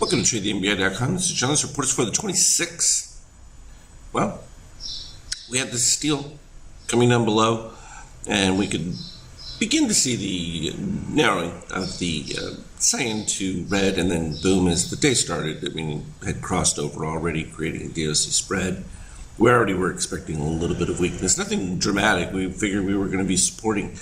Welcome to TradeTheNBI.com. This is John. This report is for the 26th. Well, we had this steel coming down below, and we could begin to see the narrowing of the cyan to red, and then boom, as the day started, had crossed over already, creating a DOC spread. We already were expecting a little bit of weakness. Nothing dramatic. We figured we were going to be supporting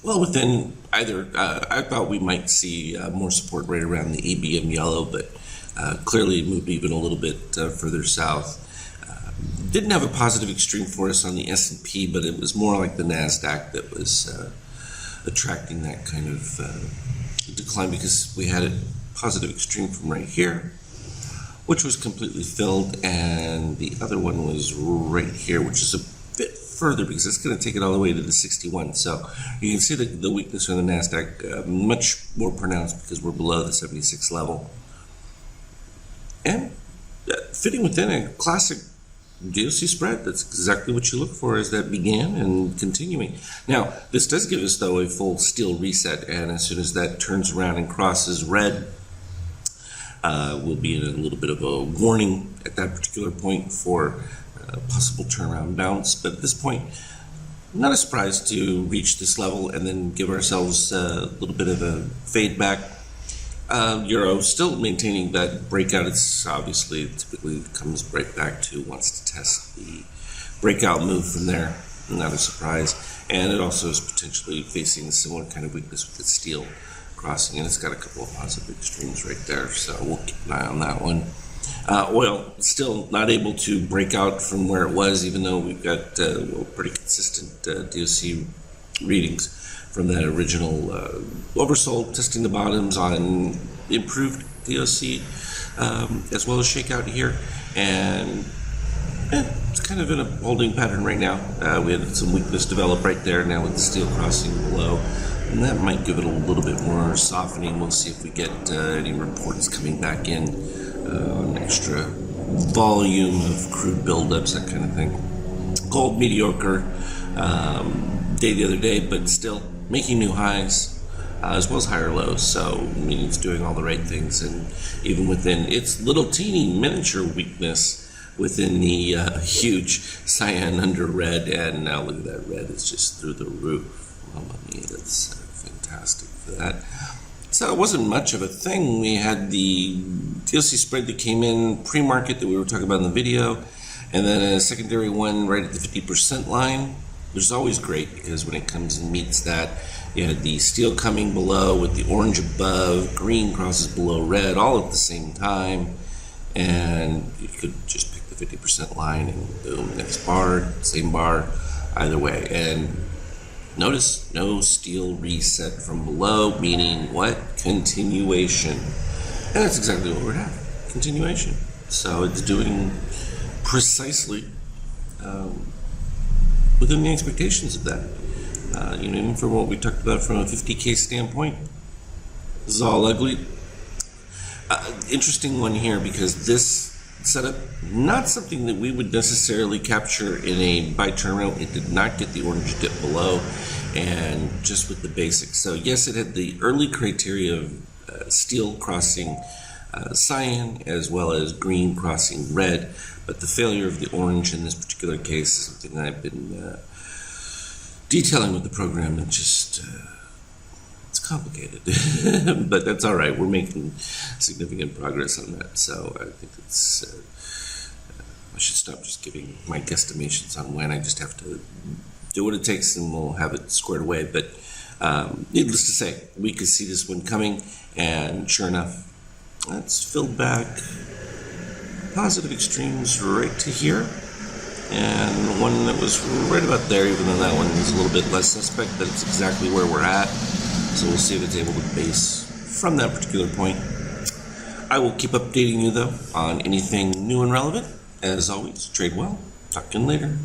well, within either, I thought we might see more support right around the ABM yellow, but clearly it moved even a little bit further south. Didn't have a positive extreme for us on the S&P, but it was more like the NASDAQ that was attracting that kind of decline, because we had a positive extreme from right here, which was completely filled, and the other one was right here, which is a bit further because it's going to take it all the way to the 61. So you can see the weakness in the NASDAQ much more pronounced because we're below the 76 level. And fitting within a classic DOC spread, that's exactly what you look for as that began and continuing. Now, this does give us, though, a full steel reset, and as soon as that turns around and crosses red, we'll be in a little bit of a warning at that particular point for possible turnaround bounce. But at this point, not a surprise to reach this level and then give ourselves a little bit of a fade back. Euro still maintaining that breakout. It's obviously typically comes right back to, wants to test the breakout move from there. Not a surprise. And it also is potentially facing a similar kind of weakness with its steel crossing, and it's got a couple of positive extremes right there, so we'll keep an eye on that one. Oil still not able to break out from where it was, even though we've got pretty consistent DOC readings from that original oversold, testing the bottoms on improved DOC, as well as shakeout here, and it's kind of in a holding pattern right now. We had some weakness develop right there now with the steel crossing below, and that might give it a little bit more softening. We'll see if we get any reports coming back in on extra volume of crude buildups, that kind of thing. Gold mediocre day the other day, but still making new highs as well as higher lows. So it's doing all the right things, and even within its little teeny miniature weakness within the huge cyan under red, and now look at that red, it's just through the roof. Well, I mean, that's fantastic for that. So it wasn't much of a thing. We had the DOC spread that came in pre-market that we were talking about in the video, and then a secondary one right at the 50% line, which is always great because when it comes and meets that, you had the steel coming below with the orange above, green crosses below red, all at the same time, and you could just pick the 50% line and boom, next bar, same bar, either way. And notice no steel reset from below, meaning what? Continuation. And that's exactly what we're having, continuation. So it's doing precisely within the expectations of that. Even from what we talked about from a 50K standpoint, this is all ugly. Interesting one here, because this setup, not something that we would necessarily capture in a buy turnaround. It did not get the orange dip below, and just with the basics. So yes, it had the early criteria of steel crossing cyan as well as green crossing red, but the failure of the orange in this particular case is something that I've been detailing with the program, and just it's complicated. But that's all right. We're making significant progress on that, so I think it's I should stop just giving my guesstimations on when. I just have to do what it takes, and we'll have it squared away. But needless to say, we could see this one coming, and sure enough, that's filled back. Positive extremes right to here, and one that was right about there, even though that one is a little bit less suspect, but it's exactly where we're at. So we'll see if it's able to base from that particular point. I will keep updating you, though, on anything new and relevant. As always, trade well. Talk to you later.